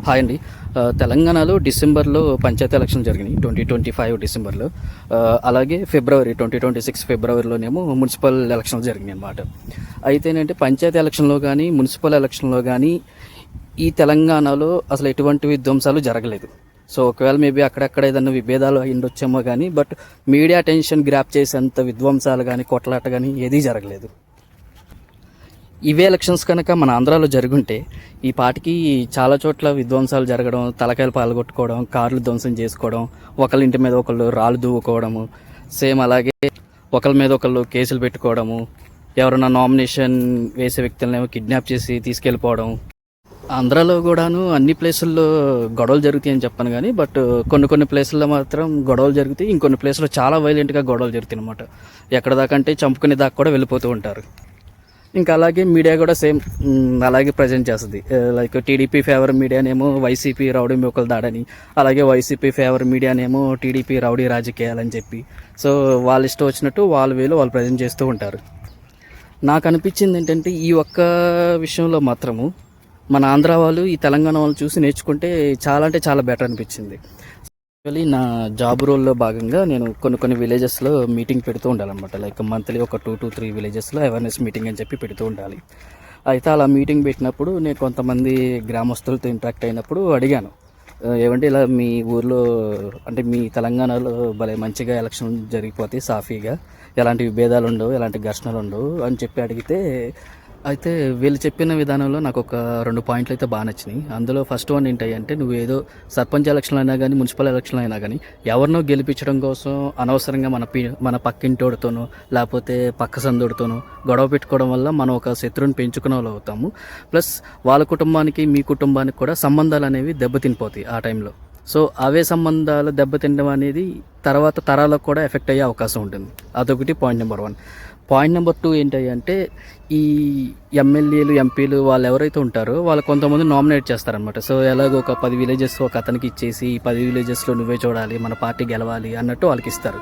Hi అండి. తెలంగాణలో డిసెంబర్లో పంచాయతీ ఎలక్షన్ జరిగినాయి 2025 డిసెంబర్లో. అలాగే ఫిబ్రవరి 2026 ఫిబ్రవరిలోనేమో మున్సిపల్ ఎలక్షన్లు జరిగినాయి అన్నమాట. అయితేనంటే పంచాయతీ ఎలక్షన్లో కానీ మున్సిపల్ ఎలక్షన్లో కానీ ఈ తెలంగాణలో అసలు ఎటువంటి విధ్వంసాలు జరగలేదు. సో ఒకవేళ మేబీ అక్కడక్కడ ఏదైనా విభేదాలు అయ్యిండొచ్చేమో కానీ బట్ మీడియా అటెన్షన్ గ్రాప్ చేసేంత విధ్వంసాలు కానీ కొట్లాట కానీ ఏదీ జరగలేదు. ఇవే ఎలక్షన్స్ కనుక మన ఆంధ్రాలో జరుగుంటే ఈ పాటికి చాలా చోట్ల విధ్వంసాలు జరగడం, తలకాయలు పాల్గొట్టుకోవడం, కార్లు ధ్వంసం చేసుకోవడం, ఒకళ్ళ ఇంటి మీద ఒకళ్ళు రాళ్ళు దూవుకోవడము, సేమ్ అలాగే ఒకళ్ళ మీద ఒకళ్ళు కేసులు పెట్టుకోవడము, ఎవరైనా నామినేషన్ వేసే వ్యక్తులనేమో కిడ్నాప్ చేసి తీసుకెళ్ళిపోవడం. ఆంధ్రాలో కూడాను అన్ని ప్లేసుల్లో గొడవలు జరుగుతాయి అని చెప్పాను కానీ బట్ కొన్ని ప్లేసుల్లో మాత్రం గొడవలు జరుగుతాయి, ఇంకొన్ని ప్లేసుల్లో చాలా వైలెంట్గా గొడవలు జరుగుతాయి అనమాట. ఎక్కడ దాకా అంటే చంపుకునే దాకా కూడా వెళ్ళిపోతూ ఉంటారు. ఇంకా అలాగే మీడియా కూడా సేమ్ అలాగే ప్రజెంట్ చేస్తుంది. లైక్ టీడీపీ ఫేవర్ మీడియానేమో వైసీపీ రౌడీ మొక్కలు దాడని, అలాగే వైసీపీ ఫేవర్ మీడియానేమో టీడీపీ రౌడీ రాజకీయాలని చెప్పి సో వాళ్ళు ఇష్టం వచ్చినట్టు వాళ్ళు ప్రజెంట్ చేస్తూ ఉంటారు. నాకు అనిపించింది ఏంటంటే ఈ ఒక్క విషయంలో మాత్రము మన ఆంధ్ర వాళ్ళు ఈ తెలంగాణ వాళ్ళు చూసి నేర్చుకుంటే చాలా అంటే చాలా బెటర్ అనిపించింది. యాక్చువల్లీ నా జాబ్ రోల్లో భాగంగా నేను కొన్ని విలేజెస్లో మీటింగ్ పెడుతూ ఉండాలన్నమాట. లైక్ మంత్లీ ఒక 2 to 3 విలేజెస్లో అవేర్నెస్ మీటింగ్ అని చెప్పి పెడుతూ ఉండాలి. అయితే అలా మీటింగ్ పెట్టినప్పుడు నేను కొంతమంది గ్రామస్తులతో ఇంటరాక్ట్ అయినప్పుడు అడిగాను, ఏమంటే ఇలా మీ ఊర్లో అంటే మీ తెలంగాణలో భలే మంచిగా ఎలక్షన్ జరిగిపోతాయి సాఫీగా, ఎలాంటి విభేదాలు ఉండవు, ఎలాంటి ఘర్షణలు ఉండవు అని చెప్పి అడిగితే అయితే వీళ్ళు చెప్పిన విధానంలో నాకు ఒక 2 పాయింట్లు అయితే బాగా నచ్చినాయి. అందులో ఫస్ట్ వన్ ఏంటి అంటే, నువ్వు ఏదో సర్పంచ్ ఎలక్షన్లు అయినా కానీ మున్సిపల్ ఎలక్షన్లు అయినా కానీ ఎవరినో గెలిపించడం కోసం అనవసరంగా మన పక్కింటోడితోనో లేకపోతే పక్క సందుడితోనో గొడవ పెట్టుకోవడం వల్ల మనం ఒక శత్రువుని పెంచుకునే వాళ్ళు అవుతాము. ప్లస్ వాళ్ళ కుటుంబానికి మీ కుటుంబానికి కూడా సంబంధాలు అనేవి దెబ్బతినిపోతాయి ఆ టైంలో. సో అవే సంబంధాలు దెబ్బతినడం అనేది తర్వాత తరాలకు కూడా ఎఫెక్ట్ అయ్యే అవకాశం ఉంటుంది. అదొకటి పాయింట్ నెంబర్ 1. పాయింట్ నెంబర్ 2 ఏంటి అంటే, ఈ ఎమ్మెల్యేలు ఎంపీలు వాళ్ళు ఎవరైతే ఉంటారో వాళ్ళు కొంతమంది నామినేట్ చేస్తారనమాట. సో ఎలాగో ఒక 10 విలేజెస్ ఒక అతనికి ఇచ్చేసి 10 విలేజెస్లో నువ్వే చూడాలి, మన పార్టీ గెలవాలి అన్నట్టు వాళ్ళకి ఇస్తారు.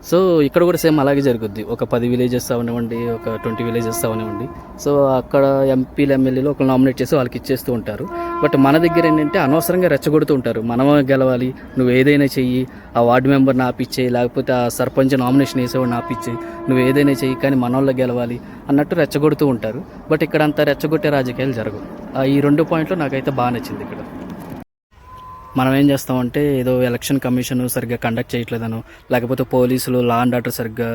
సో ఇక్కడ కూడా సేమ్ అలాగే జరుగుద్ది. ఒక 10 విలేజెస్ అవనివ్వండి, ఒక 20 విలేజెస్ అవనివ్వండి, సో అక్కడ ఎంపీలు ఎమ్మెల్యేలు ఒక నామినేట్ చేసి వాళ్ళకి ఇచ్చేస్తూ ఉంటారు. బట్ మన దగ్గర ఏంటంటే అనవసరంగా రెచ్చగొడుతూ ఉంటారు. మనం గెలవాలి, నువ్వు ఏదైనా చెయ్యి, ఆ వార్డు మెంబర్ని ఆపిచ్చేయి, లేకపోతే ఆ సర్పంచ్ నామినేషన్ వేసేవాడిని ఆపిచ్చేయి, నువ్వు ఏదైనా చెయ్యి కానీ మన వాళ్ళు గెలవాలి అన్నట్టు రెచ్చగొడుతూ ఉంటారు. బట్ ఇక్కడ అంతా రెచ్చగొట్టే రాజకీయాలు జరగవు. ఈ 2 పాయింట్లు నాకైతే బాగా నచ్చింది. ఇక్కడ మనం ఏం చేస్తామంటే ఏదో ఎలక్షన్ కమిషన్ సరిగ్గా కండక్ట్ చేయట్లేదనో, లేకపోతే పోలీసులు లా అండ్ ఆర్డర్ సరిగ్గా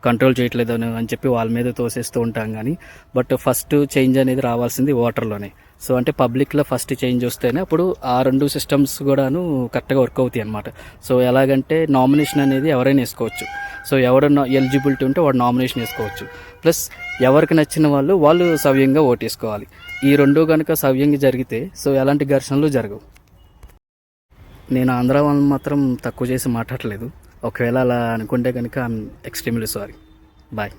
కంట్రోల్ చేయట్లేదనో అని చెప్పి వాళ్ళ మీద తోసేస్తూ ఉంటాం కానీ బట్ ఫస్ట్ చేంజ్ అనేది రావాల్సింది ఓటర్లోనే. సో అంటే పబ్లిక్లో ఫస్ట్ చేంజ్ వస్తేనే అప్పుడు ఆ 2 సిస్టమ్స్ కూడాను కరెక్ట్గా వర్క్ అవుతాయి అన్నమాట. సో ఎలాగంటే నామినేషన్ అనేది ఎవరైనా వేసుకోవచ్చు. సో ఎవరైనా ఎలిజిబిలిటీ ఉంటే వాడు నామినేషన్ వేసుకోవచ్చు. ప్లస్ ఎవరికి నచ్చిన వాళ్ళు సవ్యంగా ఓటేసుకోవాలి. ఈ 2 కనుక సవ్యంగా జరిగితే సో ఎలాంటి ఘర్షణలు జరగవు. నేను ఆంధ్ర వాళ్ళని మాత్రం తక్కువ చేసి మాట్లాడలేదు. ఒకవేళ అలా అనుకుంటే కనుక ఐఎమ్ ఎక్స్ట్రీమ్లీ సారీ. బాయ్.